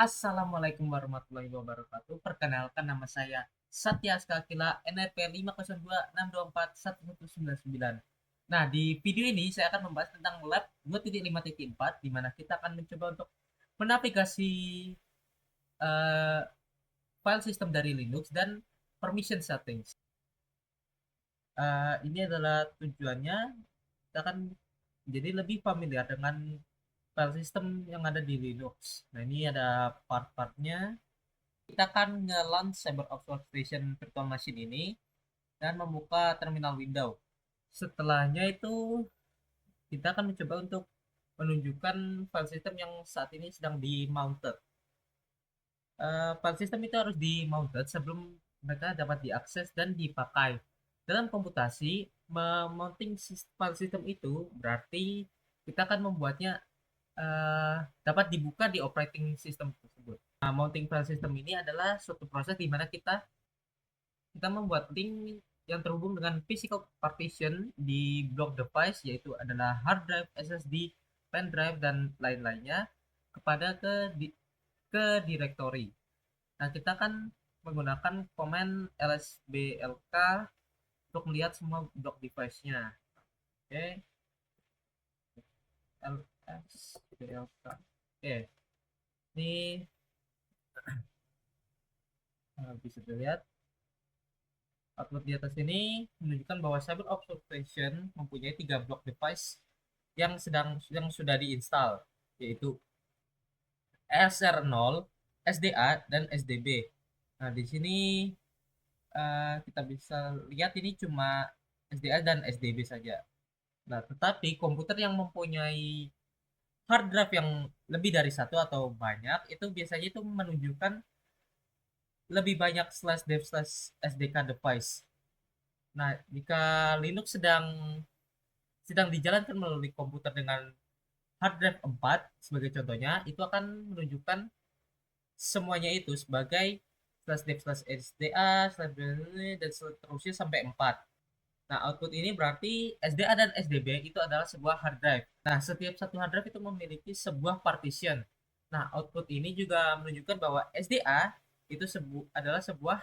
Assalamualaikum warahmatullahi wabarakatuh. Perkenalkan, nama saya Satya Skakila, NRP 502624199. Nah, di video ini saya akan membahas tentang lab 2.5.4, di mana kita akan mencoba untuk menavigasi eh, file system dari Linux dan permission settings. Ini adalah tujuannya kita akan jadi lebih familiar dengan file system yang ada di Linux. Nah, ini ada part-partnya. Kita akan nge-launch CyberOps Workstation Virtual Machine ini dan membuka terminal window. Setelahnya itu kita akan mencoba untuk menunjukkan file system yang saat ini sedang di-mounted. File system itu harus di-mounted sebelum mereka dapat diakses dan dipakai. Dalam komputasi, memounting file system itu berarti kita akan membuatnya eh, dapat dibuka di operating system tersebut. Nah, mounting file system ini adalah suatu proses di mana kita membuat link yang terhubung dengan physical partition di block device, yaitu adalah hard drive, SSD, pen drive, dan lain-lainnya kepada ke directory. Nah, kita kan menggunakan command lsblk untuk melihat semua block device-nya. Oke, lsblk. Oke, ini bisa dilihat upload di atas ini menunjukkan bahwa Cyber Observation mempunyai 3 blok device yang sudah diinstal, yaitu SR0, SDA, dan SDB. Nah, di sini kita bisa lihat ini cuma SDA dan SDB saja. Nah, tetapi komputer yang mempunyai hard drive yang lebih dari satu atau banyak itu biasanya itu menunjukkan lebih banyak slash dev slash SDK device. Nah, jika Linux sedang dijalankan melalui komputer dengan hard drive 4 sebagai contohnya, itu akan menunjukkan semuanya itu sebagai slash dev slash SDA slash dan seterusnya sampai 4. Nah, output ini berarti SDA dan SDB itu adalah sebuah hard drive. Nah, setiap satu hard drive itu memiliki sebuah partition. Nah, output ini juga menunjukkan bahwa SDA itu adalah sebuah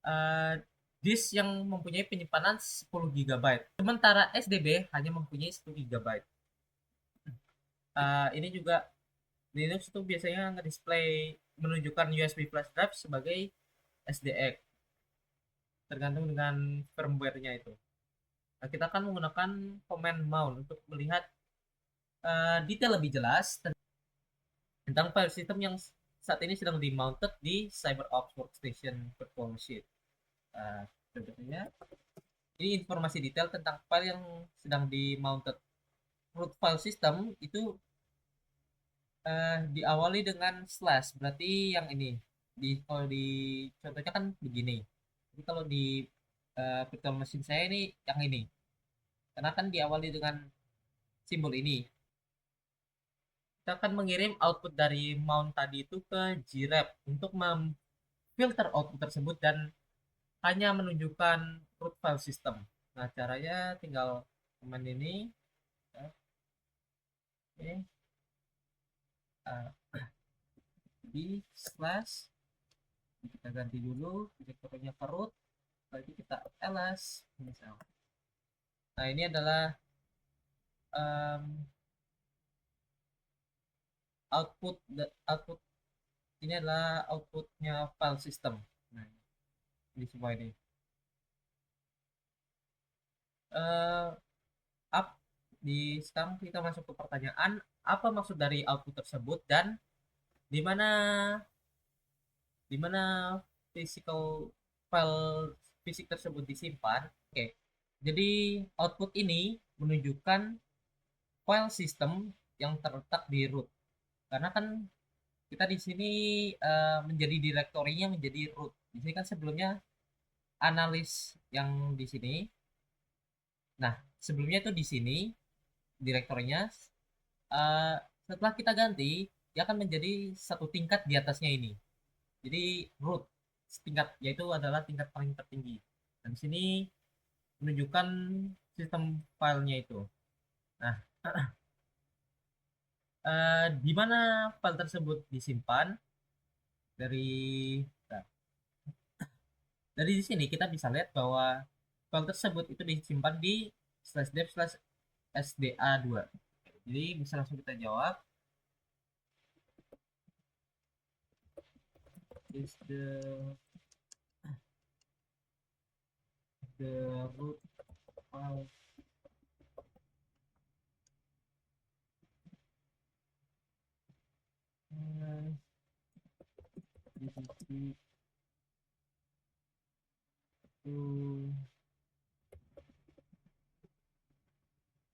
uh, disk yang mempunyai penyimpanan 10 GB. Sementara SDB hanya mempunyai 1 GB. Ini juga Linux itu biasanya nge-display menunjukkan USB flash drive sebagai SDX, tergantung dengan firmware-nya itu. Nah, kita akan menggunakan command mount untuk melihat detail lebih jelas tentang file system yang saat ini sedang di-mounted di CyberOps Workstation Virtual Machine. Contohnya, ini informasi detail tentang file yang sedang di-mounted. Root file system itu diawali dengan slash, berarti yang ini kalau di contohnya kan begini. Jadi kalau di virtual machine saya ini yang ini, karena kan diawali dengan simbol ini. Kita akan mengirim output dari mount tadi itu ke grep untuk memfilter output tersebut dan hanya menunjukkan root file system. Nah, caranya tinggal command ini, ya, oke, uh, di slash kita ganti dulu direktorinya ke root, lalu kita ls misal. Nah, ini adalah um, output ini adalah outputnya file system. Nah, ini semua ini. Uh, up Sekarang kita masuk ke pertanyaan, apa maksud dari output tersebut dan di mana di mana physical file fisik tersebut disimpan. Oke, jadi output ini menunjukkan file system yang terletak di root, karena kan kita di sini menjadi direktorinya menjadi root. Di sini kan sebelumnya analis yang di sini. Nah, sebelumnya itu di sini direktorinya. eh, Setelah kita ganti, dia akan menjadi satu tingkat di atasnya ini. Jadi root tingkat, yaitu adalah tingkat paling tertinggi. Dan di sini menunjukkan sistem filenya itu. Nah, di mana file tersebut disimpan dari nah, dari di sini kita bisa lihat bahwa file tersebut itu disimpan di slash dev slash sda2. Jadi bisa langsung kita jawab, is the root file to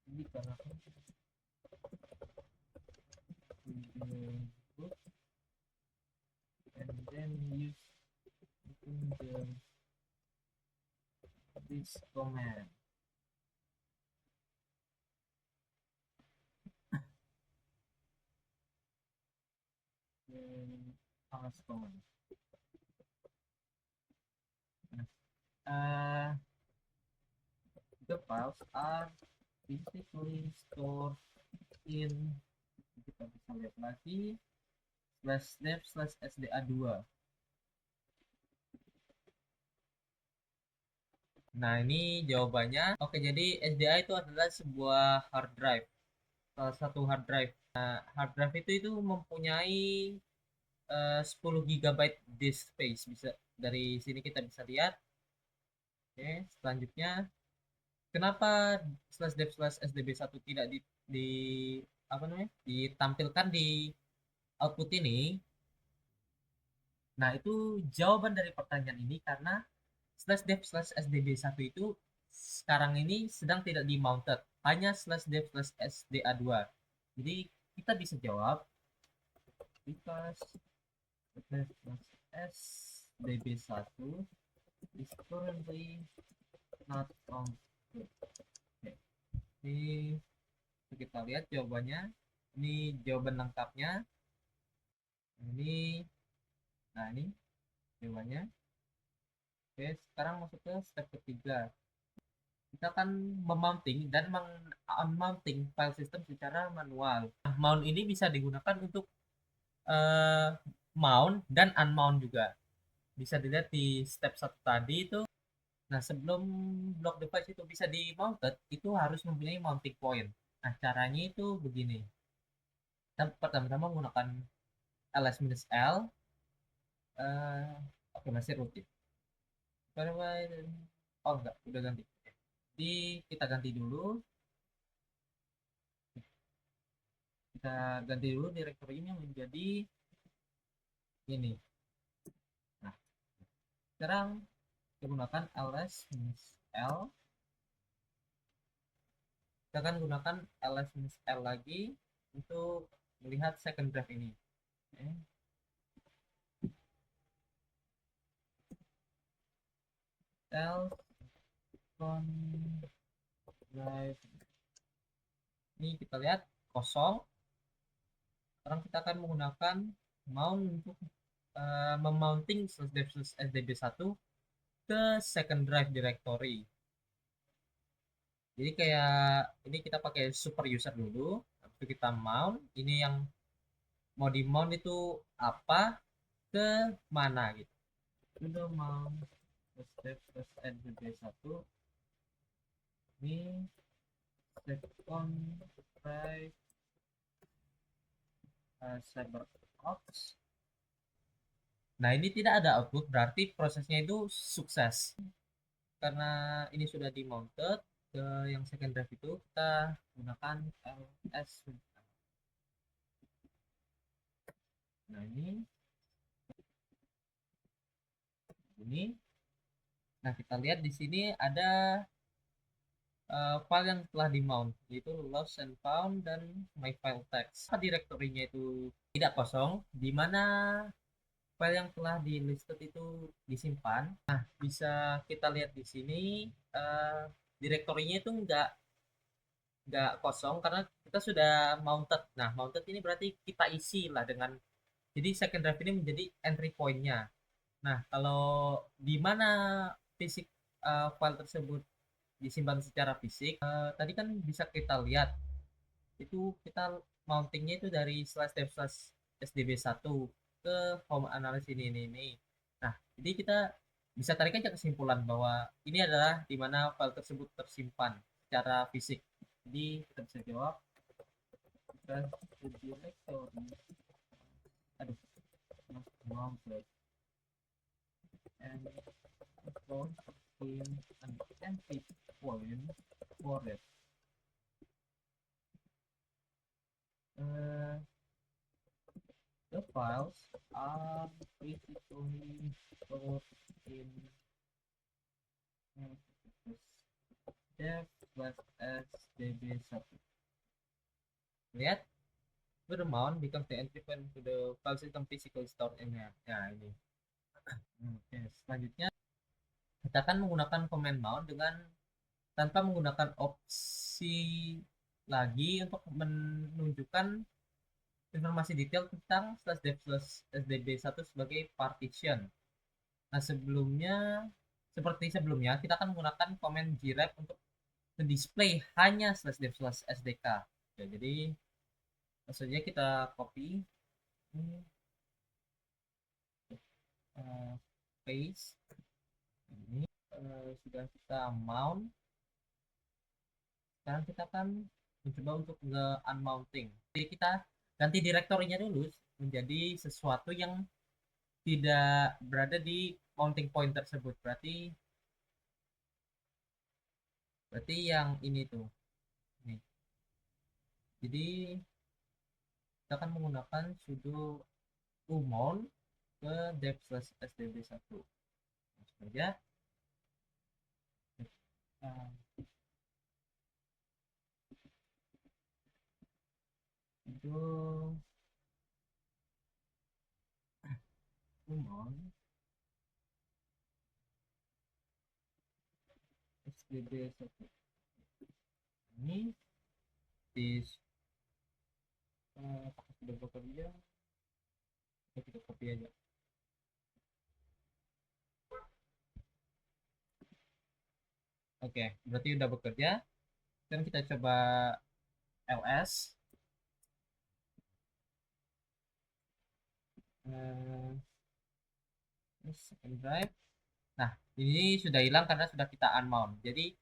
ini karena root and then use the this command. Pass command. Uh, the files are physically stored in, kita bisa lihat lagi, slash dev slash sda2. Nah, ini jawabannya. Oke, jadi SDA itu adalah sebuah hard drive, salah satu hard drive. Nah, hard drive itu mempunyai 10 GB disk space. Bisa dari sini kita bisa lihat. Oke, selanjutnya kenapa slash dev slash sdb1 tidak di apa namanya ditampilkan di output ini? Nah, itu jawaban dari pertanyaan ini karena slash dev slash sdb1 itu sekarang ini sedang tidak di mounted, hanya slash dev slash sda2. Jadi kita bisa jawab because dev slash sdb1 is currently not on. Oke. Ini kita lihat jawabannya. Ini jawaban lengkapnya. Ini, nah ini jawabannya. Oke, sekarang masuk ke step ketiga. Kita akan memounting dan unmounting file system secara manual. Nah, mount ini bisa digunakan untuk uh, mount dan unmount juga. Bisa dilihat di step 1 tadi itu. Nah, sebelum block device itu bisa di mounted, itu harus mempunyai mounting point. Nah, caranya itu begini. Kita pertama-tama menggunakan ls-l. Oke, masih rutin. Oh enggak, udah ganti. Jadi kita ganti dulu. Kita ganti dulu direktorinya menjadi ini. Nah, sekarang kita gunakan ls-l. Kita akan gunakan ls-l lagi untuk melihat second drive ini. Oke. Drive ini kita lihat kosong. Sekarang kita akan menggunakan mount untuk memounting sdb1 ke second drive directory. Jadi kayak ini kita pakai super user dulu, habis itu kita mount. Ini yang mau di mount itu apa, ke mana gitu. Sudah mount sdb1 ini second drive CyberOps. Nah, ini tidak ada output, berarti prosesnya itu sukses. Karena ini sudah di mounted ke yang second drive itu, kita gunakan ls. Nah, ini. Nah, kita lihat di sini ada file yang telah di mount, yaitu lost and found dan my file text. Direktorinya itu tidak kosong, di mana file yang telah di listed itu disimpan. Nah, bisa kita lihat di sini direktorinya itu nggak kosong karena kita sudah mounted. Nah, mounted ini berarti kita isi lah dengan, jadi second drive ini menjadi entry point-nya. Nah, kalau di mana fisik file tersebut disimpan secara fisik, tadi kan bisa kita lihat itu kita mountingnya itu dari slash dev slash sdb1 ke home analysis ini. Nah, jadi kita bisa tarik aja kesimpulan bahwa ini adalah di mana file tersebut tersimpan secara fisik. Jadi kita bisa jawab directory, aduh, mounted and in an empty point for it. Uh, the files are basically stored in dev slash sdb1. Lihat, the mount becomes the entry point to the file system physically stored in there. Ya, ini. Oke, selanjutnya kita akan menggunakan command mount dengan tanpa menggunakan opsi lagi untuk menunjukkan informasi detail tentang slash dev slash sdb1 sebagai partition. Nah, seperti sebelumnya, kita akan menggunakan command grep untuk display hanya slash dev slash sdk. Ya, jadi maksudnya kita copy ini, paste ini, sudah kita mount. Sekarang kita akan mencoba untuk nge-unmounting. Jadi kita ganti direktorinya dulu menjadi sesuatu yang tidak berada di mounting point tersebut. Berarti yang ini tuh. Nih. Jadi kita akan menggunakan sudo umount ke dev slash sdb1. Langsung saja. Sudo umount sdb1. Ini di apakah sudah bekerja? Kita copy aja. Oke, berarti udah bekerja. Sekarang kita coba ls. Second drive. Nah, ini sudah hilang karena sudah kita unmount. Jadi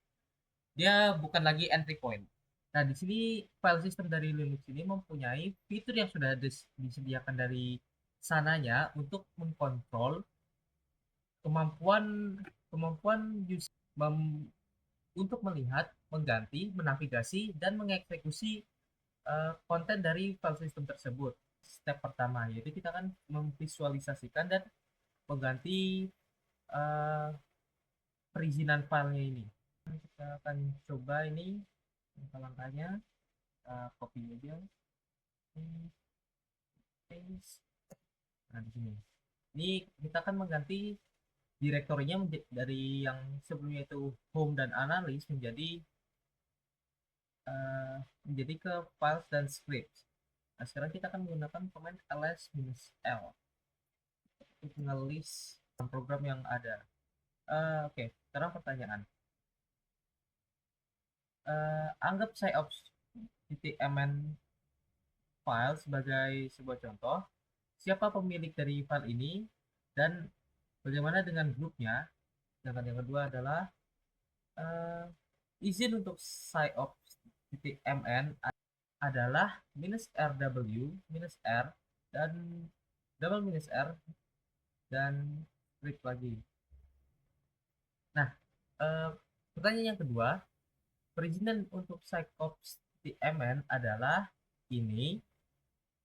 dia bukan lagi entry point. Nah, di sini file system dari Linux ini mempunyai fitur yang sudah disediakan dari sananya untuk mengkontrol kemampuan kemampuan user untuk melihat, mengganti, menavigasi, dan mengeksekusi konten dari file system tersebut. Step pertama yaitu kita akan memvisualisasikan dan mengganti perizinan filenya ini. Kita akan coba ini langkah-langkahnya. Copy aja. Nah, di sini. Ini kita akan mengganti direktorinya dari yang sebelumnya itu home dan analysis menjadi ke files dan scripts. Nah, sekarang kita akan menggunakan command ls-l untuk nge-list program yang ada. Oke, sekarang pertanyaan. Anggap sciops.mn file sebagai sebuah contoh. Siapa pemilik dari file ini dan bagaimana dengan grupnya? Sedangkan yang kedua adalah izin untuk sciops.mn adalah -rw, -r, dan double -r, dan script lagi. Nah, pertanyaan yang kedua, perizinan untuk sciops.mn adalah ini.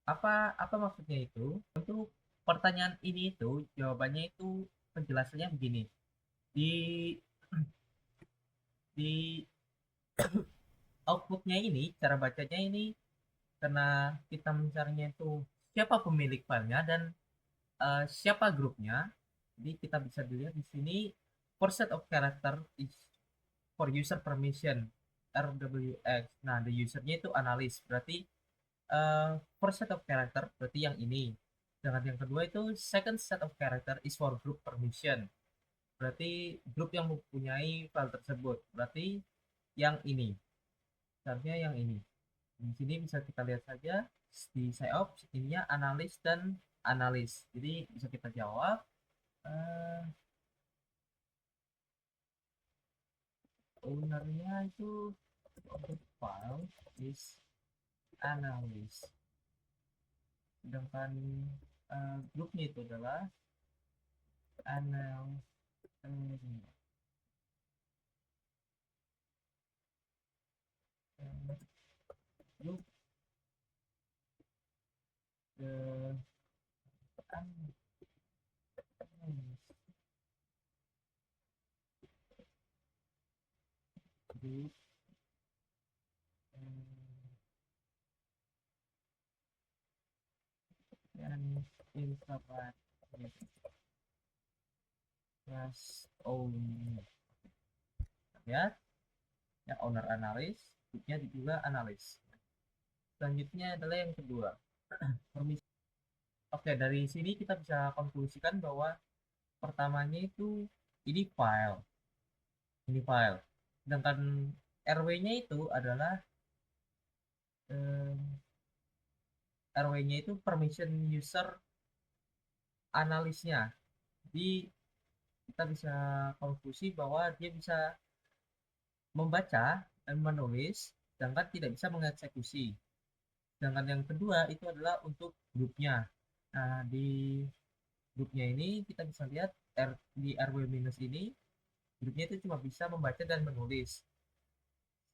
Apa maksudnya itu? Untuk pertanyaan ini itu jawabannya itu penjelasannya begini. Di di outputnya ini, cara bacanya ini karena kita mencarinya itu siapa pemilik filenya dan siapa grupnya. Jadi kita bisa dilihat di sini for set of character is for user permission RWX. Nah, the usernya itu analis. Berarti for set of character berarti yang ini. Sedangkan yang kedua itu second set of character is for group permission. Berarti grup yang mempunyai file tersebut. Berarti yang ini. Seharusnya yang ini. Di sini bisa kita lihat saja di SIOPS ininya analis dan analis. Jadi bisa kita jawab eh, ownernya itu of the file is analyst. Sedangkan grupnya itu adalah anal group the analyst group dan interact with class owner. Lihat ya, owner analis, grupnya juga analis. Selanjutnya adalah yang kedua, permisi. Oke, dari sini kita bisa konklusikan bahwa pertamanya itu ini file, ini file. Sedangkan RW-nya itu adalah RW-nya itu permission user analisnya. Jadi kita bisa konklusi bahwa dia bisa membaca dan menulis, sedangkan tidak bisa mengeksekusi. Sedangkan yang kedua itu adalah untuk grupnya. Nah, di grupnya ini kita bisa lihat di RW minus ini grupnya itu cuma bisa membaca dan menulis.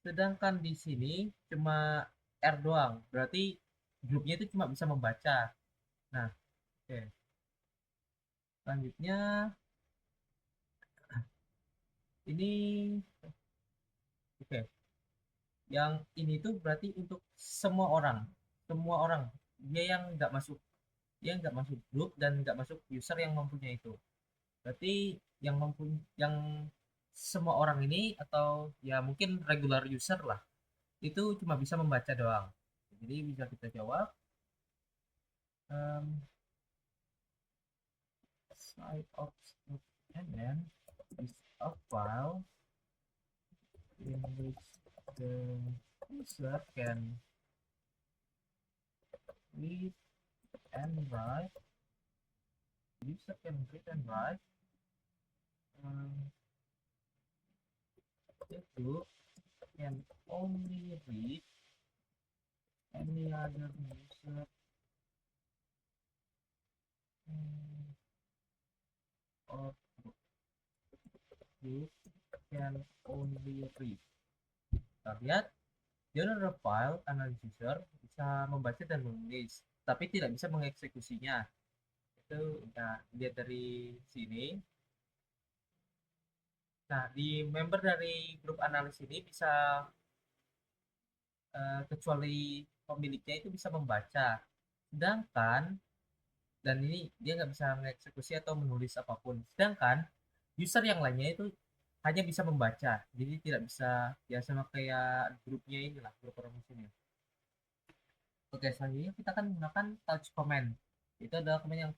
Sedangkan di sini cuma R doang. Berarti grupnya itu cuma bisa membaca. Nah, oke. Selanjutnya ini oke. Yang ini tuh berarti untuk semua orang. Semua orang. Dia yang nggak masuk, dia nggak masuk grup dan nggak masuk user yang mempunyai itu. Berarti yang semua orang ini atau ya mungkin regular user lah itu cuma bisa membaca doang. Jadi bisa kita jawab um, side of and then is a file in which the user can read and write. User can read and write. The group can only read any other user or group can only read. Kita lihat general file analyzer bisa membaca dan menulis, tapi tidak bisa mengeksekusinya. Itu nah, lihat dari sini. Nah, di member dari grup analis ini bisa kecuali pemiliknya itu bisa membaca. Sedangkan dan ini dia nggak bisa mengeksekusi atau menulis apapun. Sedangkan user yang lainnya itu hanya bisa membaca, jadi tidak bisa ya sama kayak grupnya inilah grup orang ini. Oke, selanjutnya kita akan menggunakan touch command. Itu adalah command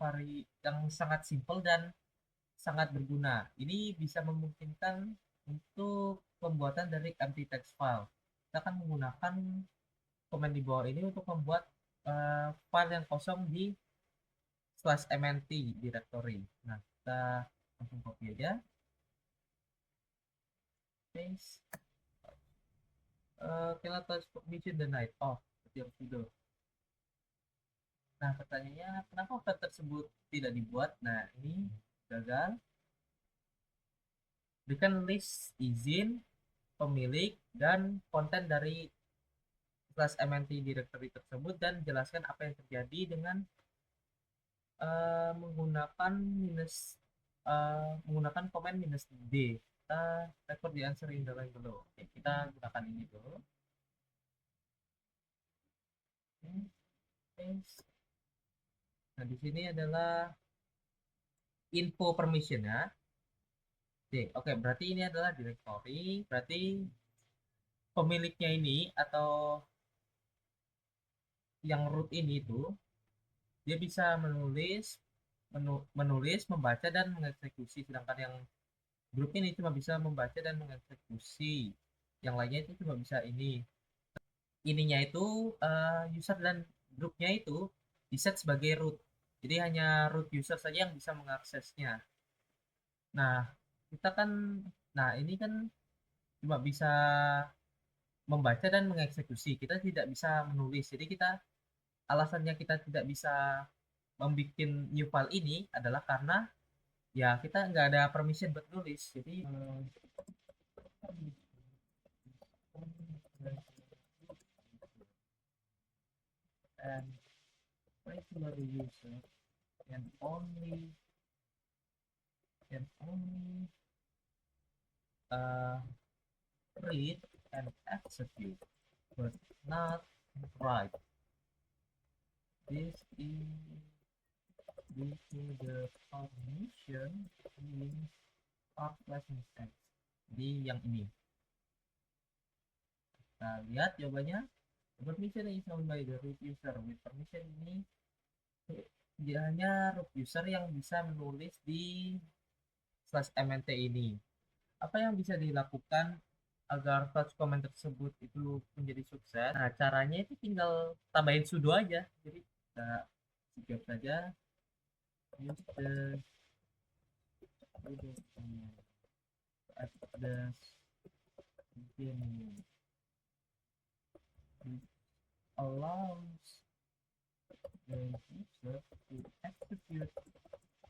yang sangat simple dan sangat berguna. Ini bisa memungkinkan untuk pembuatan dari empty text file. Kita akan menggunakan command di bawah ini untuk membuat file yang kosong di /mnt directory. Nah, kita langsung copy aja. Paste. Cannot touch permission denied. Oh, seperti yang sudah. Nah, pertanyaannya, kenapa file tersebut tidak dibuat? Nah, ini gagal. Berikan list izin, pemilik, dan konten dari /mnt directory tersebut dan jelaskan apa yang terjadi dengan menggunakan menggunakan komen -d. Kita record the answer in the line below. Oke, kita gunakan ini dulu. Nah, di sini adalah info permission ya. Oke, berarti ini adalah directory. Berarti pemiliknya ini atau yang root ini itu dia bisa menulis, membaca dan mengeksekusi. Sedangkan yang grup ini cuma bisa membaca dan mengeksekusi. Yang lainnya itu cuma bisa ini. ininya itu user dan grupnya itu diset sebagai root. Jadi hanya root user saja yang bisa mengaksesnya. Nah, kita kan, nah ini kan cuma bisa membaca dan mengeksekusi. Kita tidak bisa menulis. Jadi kita alasannya kita tidak bisa membuat new file ini adalah karena ya kita nggak ada permission buat nulis. Jadi and regular user can only uh, read and execute, but not write. This is due to the permission in part license text. Jadi yang ini. Kita lihat jawabannya. Permission is owned by the root user. With permission ini dia hanya root user yang bisa menulis di slash mnt ini. Apa yang bisa dilakukan agar touch comment tersebut itu menjadi sukses? Nah, caranya itu tinggal tambahin sudo aja. Jadi kita skip saja use the sudo at the beginning. It allows the user to execute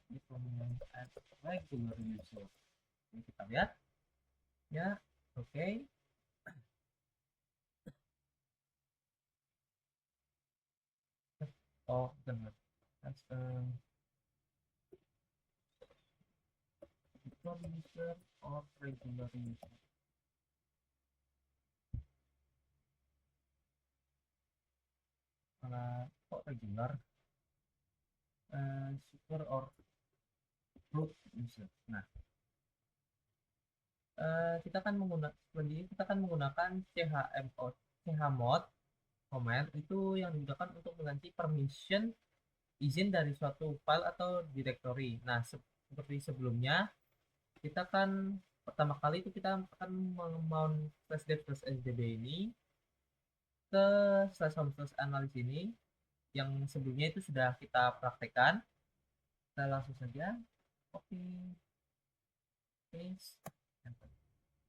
the command as regular user. Jadi kita lihat ya, oke. Okay. Oh, benar. That's user or regular user. Kok regular? Super or root user. Nah, kita kan menggunakan chmod command itu yang digunakan untuk mengganti permission izin dari suatu file atau directory. Nah, seperti sebelumnya, kita kan pertama kali itu kita akan mount slash dev slash sdb ini ke slash home slash analysis ini yang sebelumnya itu sudah kita praktekkan. Kita langsung saja copy paste.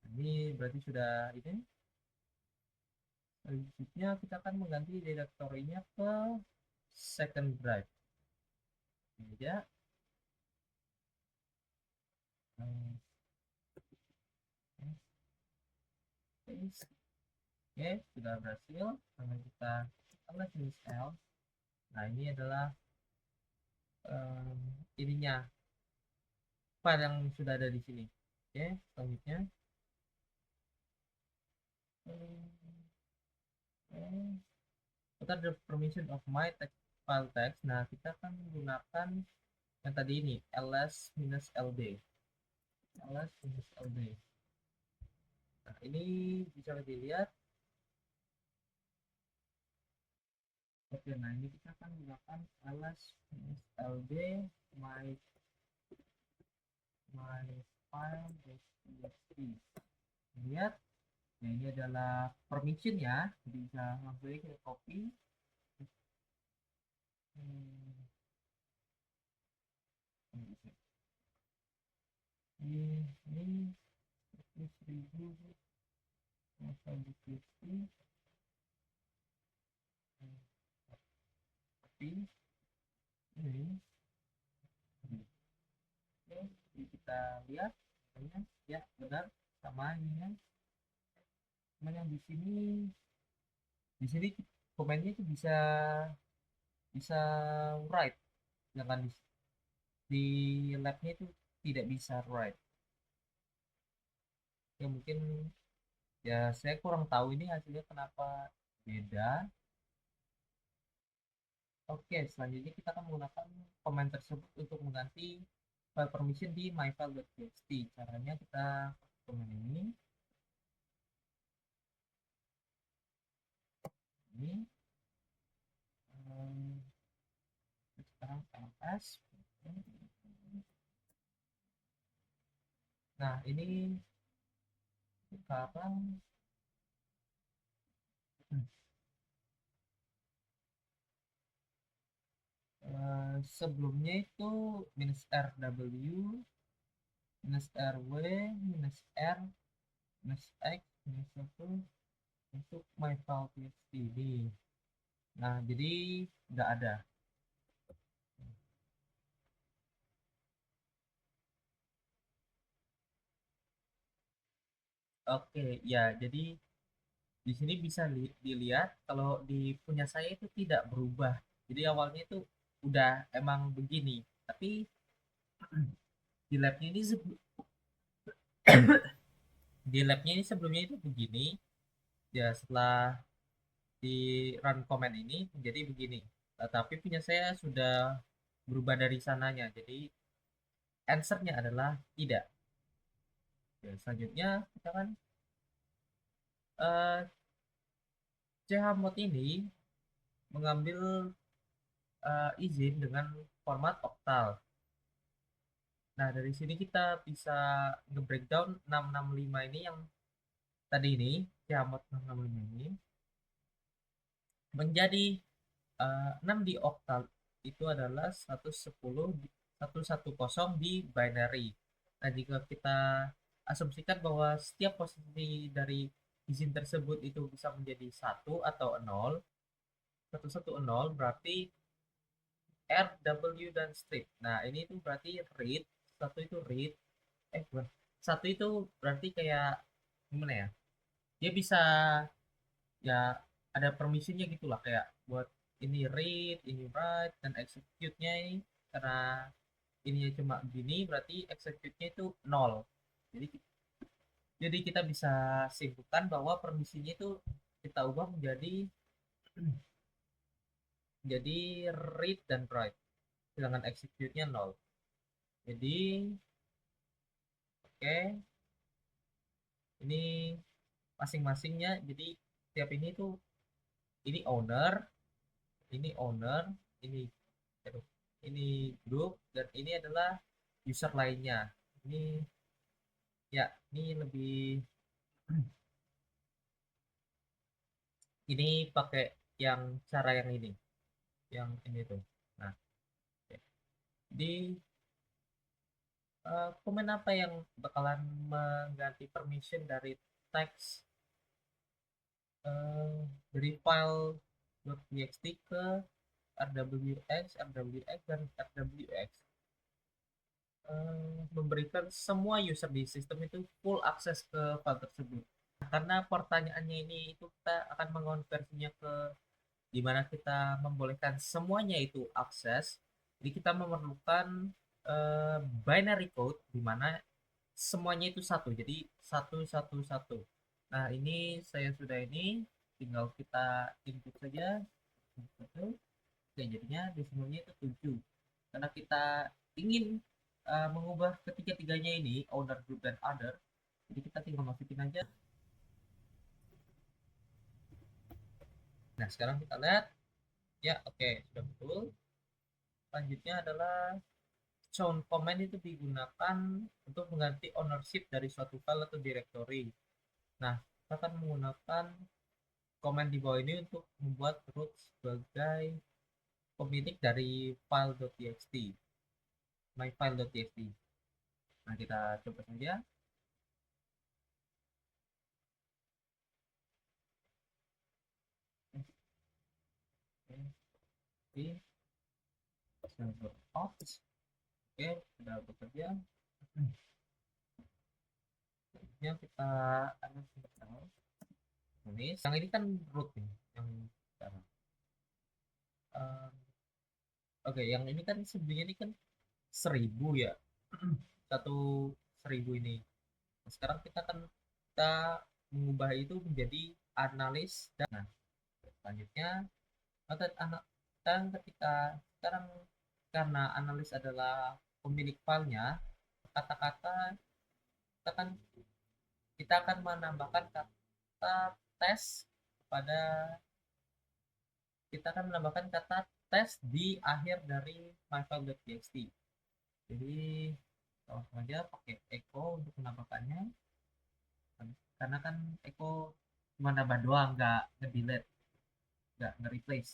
Ini berarti sudah ini. Selanjutnya kita akan mengganti direktorinya ke second drive. Ini aja. Paste. Oke, sudah berhasil. Karena kita ls l. Nah, ini adalah ininya file yang sudah ada di sini. Oke, selanjutnya kita ada permission of my text file text. Nah, kita akan menggunakan yang tadi ini ls-lb. ls-lb. Nah, ini bisa dilihat. Oke, nah ini kita akan menggunakan ls-lb my file.txt. Lihat, nah ini adalah permission ya, jadi bisa langsung kita copy. Ini 1000 tapi ini oke, kita lihat ya benar sama ini. Cuman yang di sini komennya itu bisa bisa write, sedangkan di labnya itu tidak bisa write. Ya mungkin ya saya kurang tahu ini hasilnya kenapa beda. Oke, selanjutnya kita akan menggunakan komen tersebut untuk mengganti file permission di myfile.txt. Caranya kita komen ini sekarang ls. Nah, ini sekarang Sebelumnya itu minus rw minus rw minus r minus x minus 1 untuk my file txt ini. Nah, jadi nggak ada. Oke, ya, jadi di sini bisa dilihat kalau di punya saya itu tidak berubah. Jadi awalnya itu udah emang begini, tapi di labnya ini di labnya ini sebelumnya itu begini. Ya, setelah di run command ini menjadi begini. Tapi punya saya sudah berubah dari sananya. Jadi answernya adalah tidak. Ya, selanjutnya kita kan eh chmod ini mengambil izin dengan format oktal. Nah, dari sini kita bisa nge-breakdown 665 ini yang tadi ini, chmod 665 ini menjadi 6 di oktal itu adalah 110 110 di binary. Nah, jika kita asumsikan bahwa setiap posisi dari izin tersebut itu bisa menjadi satu atau 0, 110 berarti R, W, dan strip. Nah, ini itu berarti read, satu itu read, bukan. Satu itu berarti kayak gimana ya? Dia bisa ya ada permisinya gitulah kayak buat ini read, ini write, dan execute-nya ini karena ini cuma gini berarti execute-nya itu nol. Jadi jadi kita bisa simpulkan bahwa permisinya itu kita ubah menjadi read dan write, sedangkan execute-nya nol. Jadi oke, ini masing-masingnya jadi tiap ini owner, ini ini grup, dan ini adalah user lainnya. Ini ya, ini lebih ini pakai yang cara yang ini tuh. Nah, oke. Di komen apa yang bakalan mengganti permission dari teks eh, dari file .txt ke rwx, dan rwx memberikan semua user di sistem itu full akses ke file tersebut. Karena pertanyaannya ini itu kita akan mengonversinya ke di mana kita membolehkan semuanya itu akses. Jadi kita memerlukan eh, binary code di mana semuanya itu satu. Jadi satu satu satu. Nah, ini saya sudah ini tinggal kita input saja. Satu. Oke, jadinya desimalnya itu 7. Karena kita ingin mengubah ketiga-tiganya ini, owner, group, dan other. Jadi kita tinggal masukin aja. Nah, sekarang kita lihat. Ya, oke, sudah betul. Selanjutnya adalah chown command itu digunakan untuk mengganti ownership dari suatu file atau directory. Nah, kita akan menggunakan command di bawah ini untuk membuat root sebagai pemilik dari file.txt, myfile.txt. Nah, kita coba saja. Oke, server ops. Oke, sudah bekerja. Selanjutnya kita ada sebentar. Yang ini kan root nih, yang sekarang. Eh, Oke, yang ini kan sebelumnya ini kan 1000 ya. Satu 1000 ini. Nah, sekarang kita mengubah itu menjadi analis dan nah, selanjutnya maka anak dan ketika sekarang karena analis adalah pemilik filenya, kata-kata kita kan kita akan menambahkan kata tes pada kita akan menambahkan kata tes di akhir dari myfile.txt. Jadi langsung aja pakai echo untuk menambahkannya, karena kan echo cuma nambah doang, nggak nge-delete, nggak nge-replace.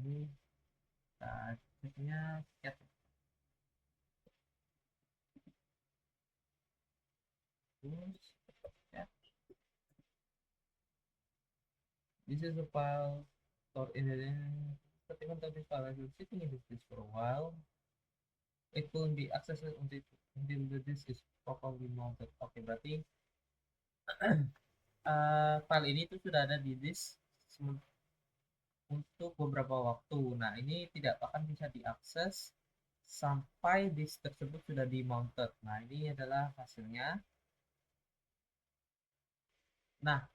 Ini ceknya cat. Terus cat. This is a file stored in the statement of this file has been sitting in this disk for a while. It will be accessed until the disk is properly mounted. Oke, berarti file ini tuh sudah ada di disk untuk beberapa waktu. Nah, ini tidak akan bisa diakses sampai disk tersebut sudah di-mounted. Nah, ini adalah hasilnya. Nah,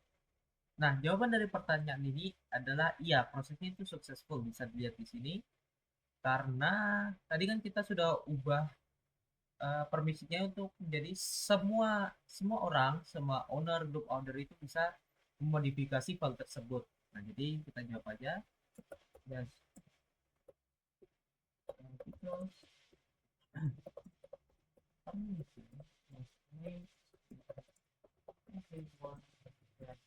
jawaban dari pertanyaan ini adalah iya, prosesnya itu successful. Bisa dilihat di sini. Karena tadi kan kita sudah ubah permisinya untuk menjadi semua semua orang, semua owner, group owner itu bisa memodifikasi file tersebut. Nah, jadi kita jawab aja. Yes. Permisi. Everyone that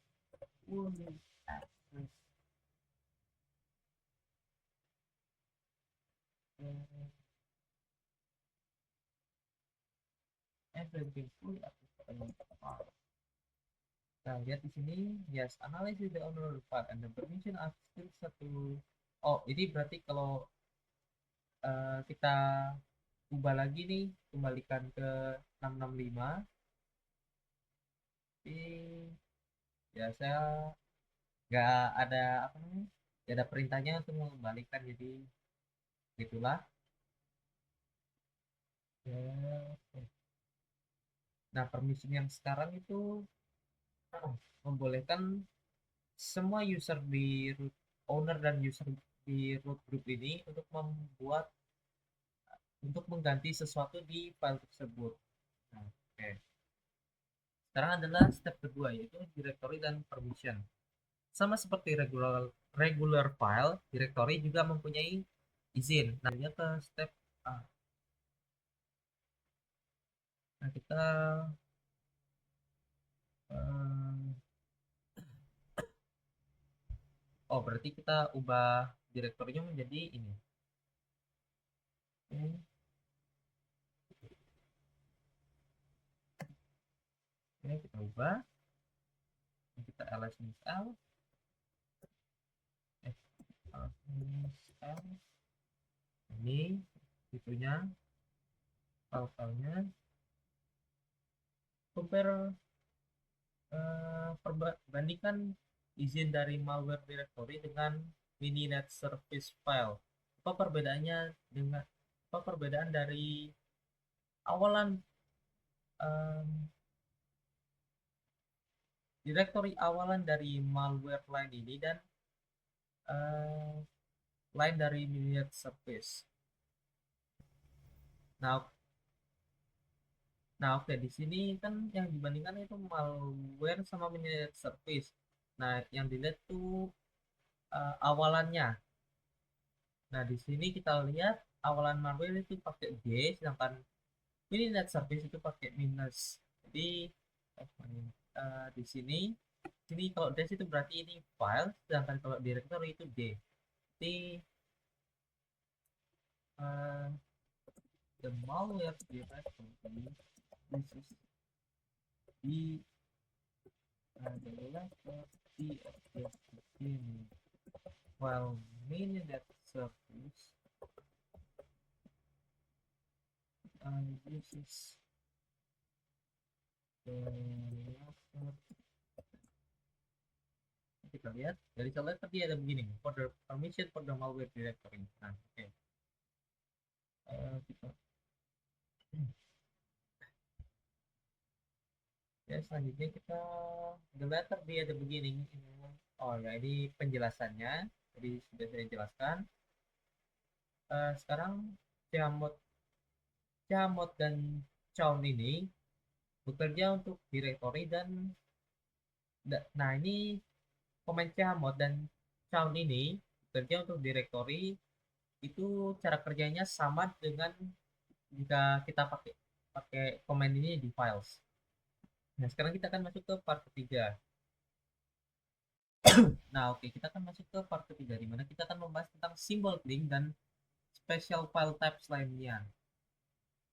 fully access everything fully access file. Nah, lihat di sini, yes, analysis the owner file and the permission are still satu. Oh, ini berarti kalau kita ubah lagi nih, kembalikan ke 665. Tapi ya saya nggak ada apa namanya, nggak ada perintahnya untuk mengembalikan, jadi gitulah. Ya. Nah, permission yang sekarang itu membolehkan semua user di root owner dan user di root group ini untuk mengganti sesuatu di file tersebut. Nah, oke. Sekarang adalah step kedua, yaitu directory dan permission. Sama seperti regular file, directory juga mempunyai izin. Nah, ke step A. Nah, kita um, oh, berarti kita ubah direktorinya menjadi ini. Oke. Oke, kita ubah. Kita ls install. Ls install. Ini itunya, file-filenya. Compare, perbandingkan izin dari malware directory dengan mininet service file. Apa perbedaannya dengan apa perbedaan dari awalan directory awalan dari malware line ini dan line dari mininet service. Nah, oke, di sini kan yang dibandingkan itu malware sama mininet service. Nah, yang dilihat tuh awalannya. Nah, di sini kita lihat awalan malware itu pakai D, sedangkan mininet service itu pakai minus. Jadi di sini kalau dash itu berarti ini file, sedangkan kalau directory itu D. Jadi the malware directory, this is the letter D of the beginning, while mininet service this is the letter. Kita lihat dari letter tadi ada begini, for the permission for the malware directory. Nah, oke. Kita ya, selanjutnya kita the letter dia ada begini. Oh ya, ini penjelasannya jadi sudah saya jelaskan. Sekarang Camot dan Chown ini bekerja untuk directory dan nah, ini komen Camot dan Chown ini bekerja untuk directory. Itu cara kerjanya sama dengan jika kita pakai pakai command ini di files. Nah, sekarang kita akan masuk ke part ketiga. Nah, oke, kita akan masuk ke part ketiga di mana kita akan membahas tentang symbol link dan special file types lainnya.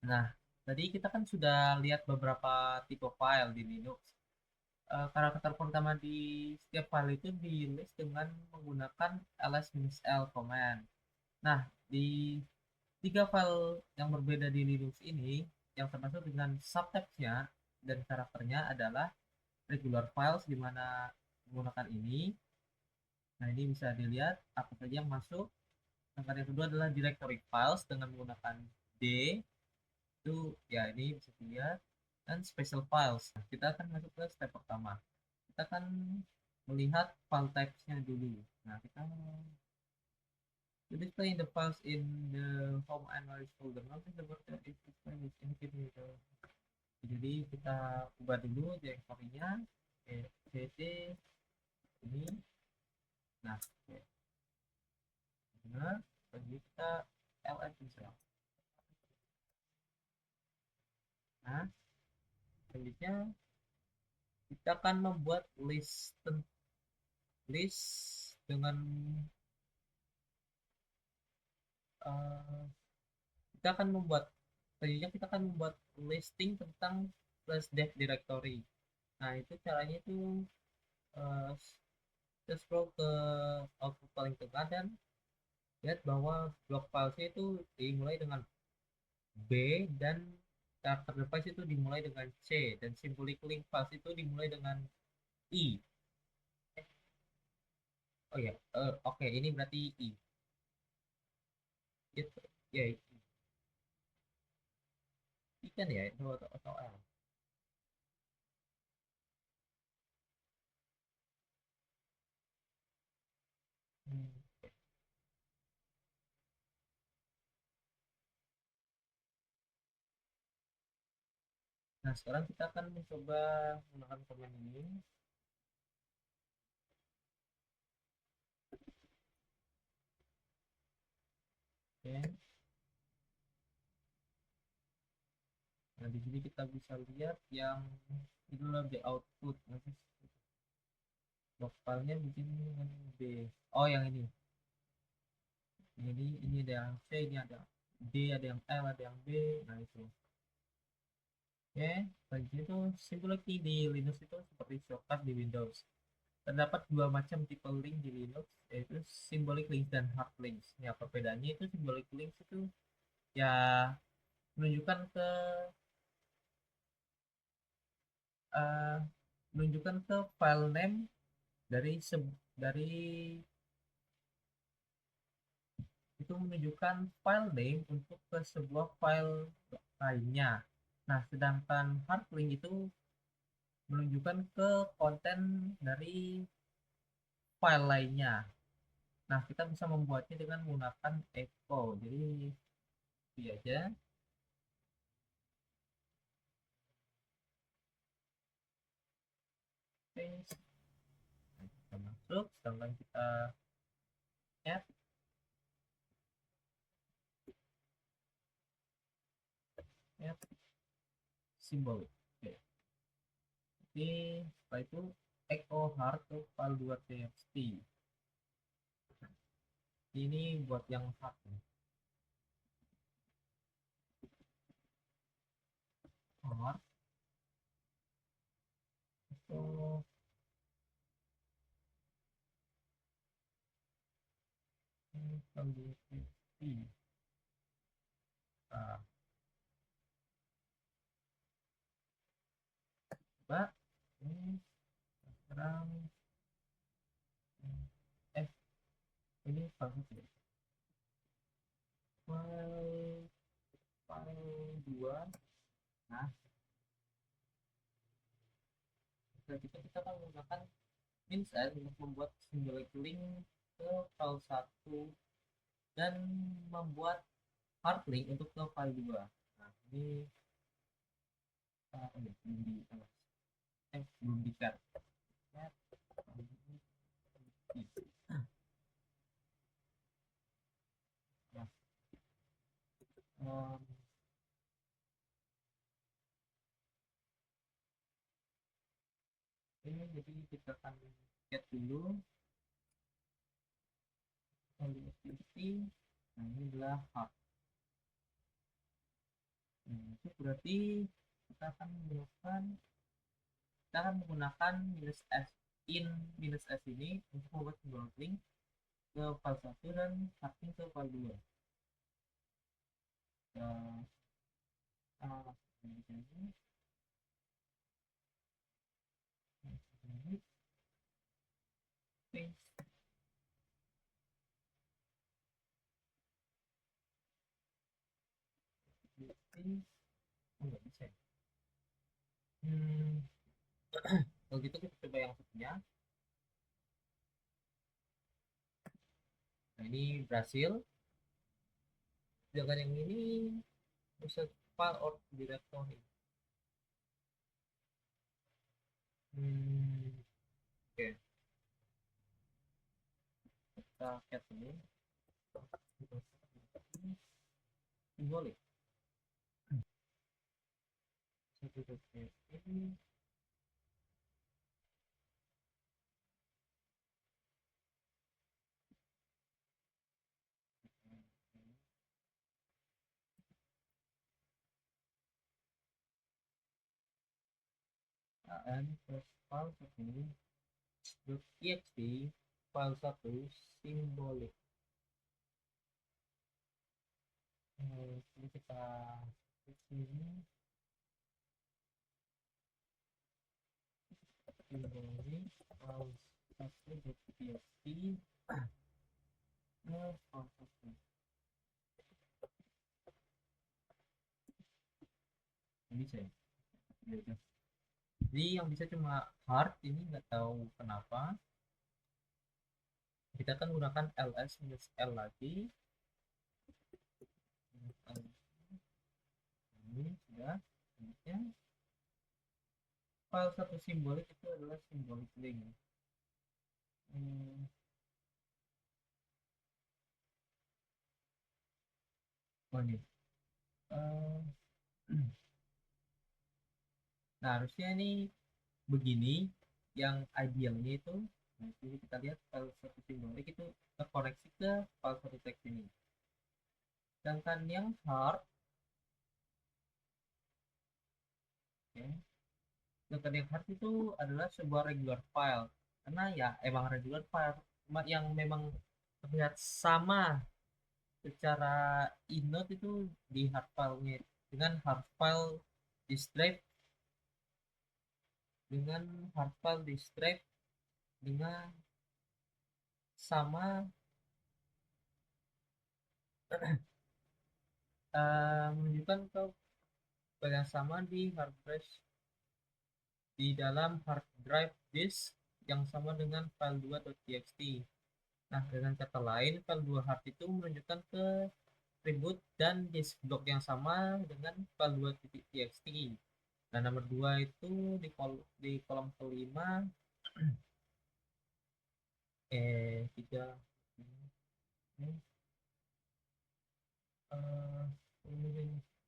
Nah, tadi kita kan sudah lihat beberapa tipe file di Linux. Karakter pertama di setiap file itu di list dengan menggunakan ls-l command. Nah, di tiga file yang berbeda di Linux ini, yang termasuk dengan subtypes-nya dan karakternya adalah regular files di mana menggunakan ini. Nah, ini bisa dilihat apa saja yang masuk. Yang kedua adalah directory files dengan menggunakan D. Itu ya ini bisa dilihat. Dan special files. Nah, kita akan masuk ke step pertama. Kita akan melihat file types-nya dulu. Nah, kita to display the files in the home and manage folder. Nanti seperti itu display in gitu. Jadi kita ubah dulu directory-nya. cd ini. Nah, oke. Nah, bagi kita ls misal. Nah, selanjutnya kita akan membuat list dengan eh, kita akan membuat selanjutnya kita akan membuat listing tentang flash dev directory. Nah, itu caranya itu eh, kita scroll ke output paling tengah dan lihat bahwa block filesnya itu dimulai dengan B dan karakter device itu dimulai dengan C dan symbolic link files itu dimulai dengan I. Oh ya, oke, ini berarti I. Itu ya I kan ya itu atau L. Hmm. Nah, sekarang kita akan mencoba menggunakan command ini. Oke. Nah, di sini kita bisa lihat yang itu lebih output. Nanti log filenya begini dengan B. Oh, yang ini. Ini ada yang C, ini ada D, ada yang L, ada yang B. Nah, itu. Oke, selanjutnya itu symbolic key di Linux itu seperti shortcut di Windows. Terdapat dua macam tipe link di Linux, yaitu symbolic links dan hard links. Ya, perbedaannya itu symbolic links itu ya menunjukkan ke eh, menunjukkan ke file name dari dari itu menunjukkan file name untuk ke sebuah file lainnya. Nah, sedangkan hard link itu menunjukkan ke konten dari file lainnya. Nah, kita bisa membuatnya dengan menggunakan echo. Jadi, ini aja. Paste. Nah, kita masuk, sedangkan kita add, add symbol. Oke. Jadi, setelah itu echo hard to file 2.txt. Ini buat yang hard. Hard. Itu file 2.txt. Nah, coba. Ini sekarang eh ini bagus ya. File file 2. Nah, selanjutnya kita akan menggunakan Minset untuk membuat symbolic link ke file 1 dan membuat hard link untuk ke file 2. Nah, ini belum di belum di share. Nah, um, jadi kita akan get dulu value activity. Nah, ini adalah hard. Nah, itu berarti kita akan menggunakan minus s in minus s ini untuk membuat sebuah link ke file 1 dan harding ke file 2. Nah, nggak bisa ya? Kalau gitu kita coba yang satunya. Nah, ini berhasil. Sedangkan yang ini bisa file or directory. Oke, kita cat ini boleh satu ini an plus file satu .txt file satu simbolik. Jadi kita sini simbolik file satu .txt file satu. Ini saya. Jadi yang bisa cuma hard ini nggak tahu kenapa. Kita akan gunakan ls minus l lagi. Ini sudah. Selanjutnya file satu simbolik itu adalah simbolik link. Oh ini. Nah harusnya ini begini yang idealnya itu. Nah, jadi kita lihat file satu simbolik itu terkoneksi ke file satu teks ini. Sedangkan yang hard, okay, sedangkan yang hard itu adalah sebuah regular file. Karena ya emang regular file, cuma yang memang terlihat sama secara inode itu di hard filenya dengan hard file di stripe dengan sama menunjukkan ke file yang sama di hard drive di dalam hard drive disk yang sama dengan file 2.txt. Nah, dengan kata lain, file 2 hard itu menunjukkan ke atribut dan disk block yang sama dengan file 2.txt. Nah, nomor 2 itu di kolom kelima 3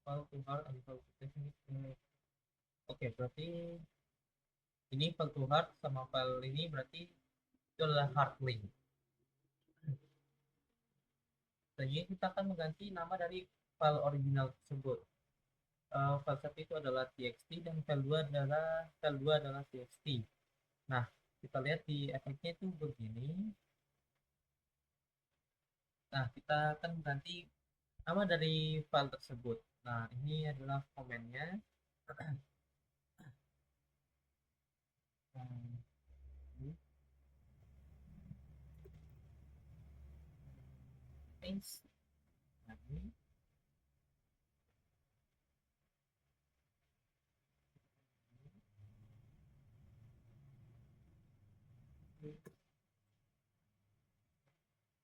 file to hard and file to text. Oke, berarti ini file to hard sama file ini berarti itu adalah hard link. Jadi kita akan mengganti nama dari file original tersebut. File 1 itu adalah txt dan file 2 adalah txt. Nah, kita lihat di efeknya itu begini. Nah, kita akan mengganti nama dari file tersebut. Nah, ini adalah komennya. Paste. Nah, ini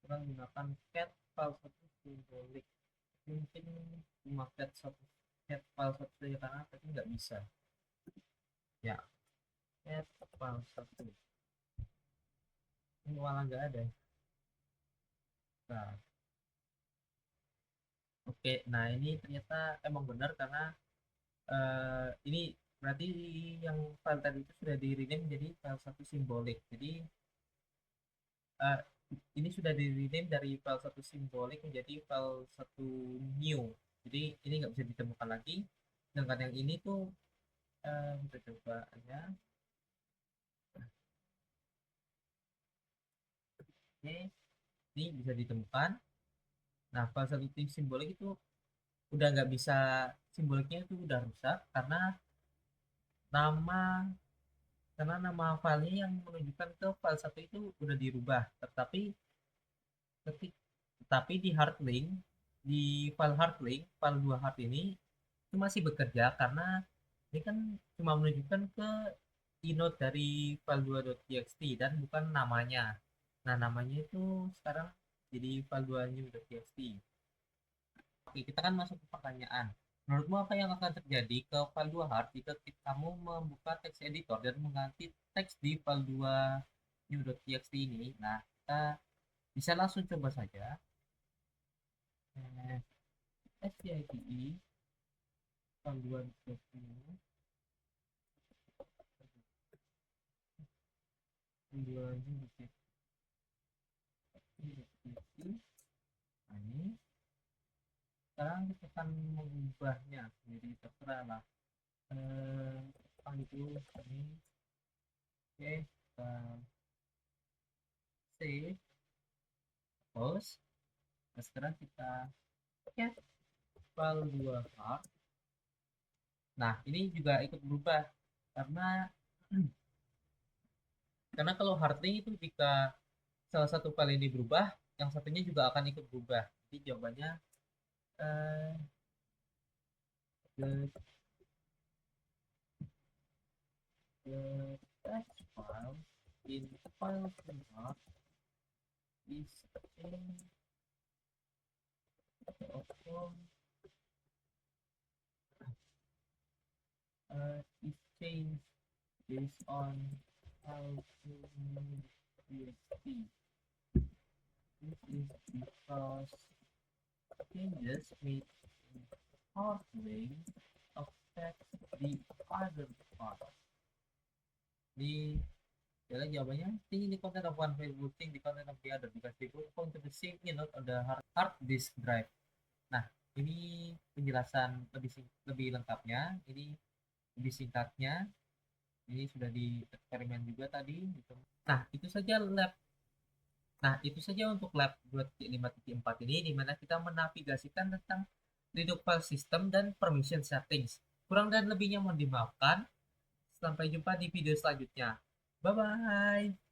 kita menggunakan cat file satu simbolik. Mungkin cuma cat file satu saja karena tapi nggak bisa. Ya, cat file satu. Ini malah nggak ada. Nah, oke. Nah ini ternyata emang benar karena ini berarti yang file tadi itu sudah di rename menjadi file satu simbolik. Jadi eh, ini sudah di rename dari file satu simbolik menjadi file satu new. Jadi ini nggak bisa ditemukan lagi. Sedangkan yang ini tuh kita coba ya. Oke, ini bisa ditemukan. Nah, file satu simbolik itu udah nggak bisa, simboliknya itu udah rusak nama karena nama filenya yang menunjukkan ke file satu itu udah dirubah. Ketik, tetapi di hard link, di file hard link, file 2 hard ini itu masih bekerja karena ini kan cuma menunjukkan ke inode dari file 2.txt dan bukan namanya. Nah, namanya itu sekarang jadi file 2 new.txt. Oke, kita kan masuk ke pertanyaan. Menurutmu apa yang akan terjadi ke file 2 hard jika kamu membuka text editor dan mengganti teks di file 2 new.txt ini? Nah, kita bisa langsung coba saja. SCITE file 2.txt file 2 new.txt. Nah, ini sekarang kita akan mengubahnya jadi terserah lah. Apa itu ini? Oke, kita save, close. Nah, sekarang kita ya file 2 hard. Nah, ini juga ikut berubah karena karena kalau hard link itu jika salah satu file ini berubah, yang satunya juga akan ikut berubah. Jadi jawabannya eh, the, the text file in file 2 hard is in is changed based on how to PHP. This is because changes made in ordering affect the other part. Di Jadi jawabannya thing in the content of one file will think the content of the other because they both point to the same inode on the hard disk drive. Nah, ini penjelasan lebih lengkapnya, ini lebih singkatnya. Ini sudah di eksperimen juga tadi gitu. Nah, itu saja lab. Nah, itu saja untuk lab 2.5.4 ini di mana kita menavigasikan tentang Linux file system dan permission settings. Kurang dan lebihnya mohon dimaafkan. Sampai jumpa di video selanjutnya. Bye bye.